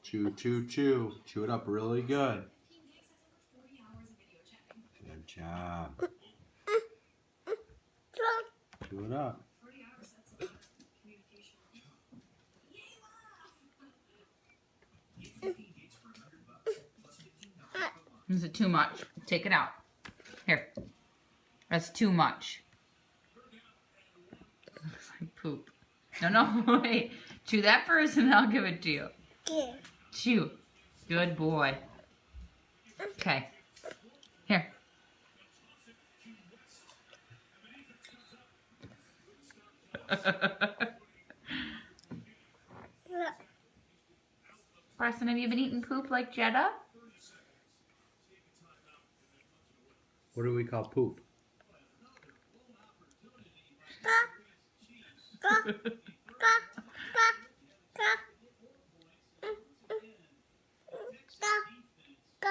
Chew, chew, chew. Chew it up really good. Good job. Chew it up. Is it too much? Take it out. Here. That's too much. Looks like poop. No, wait. Chew that first and I'll give it to you. Yeah. Chew. Good boy. Okay. Here. Preston, have you been eating poop like Jetta? What do we call poop?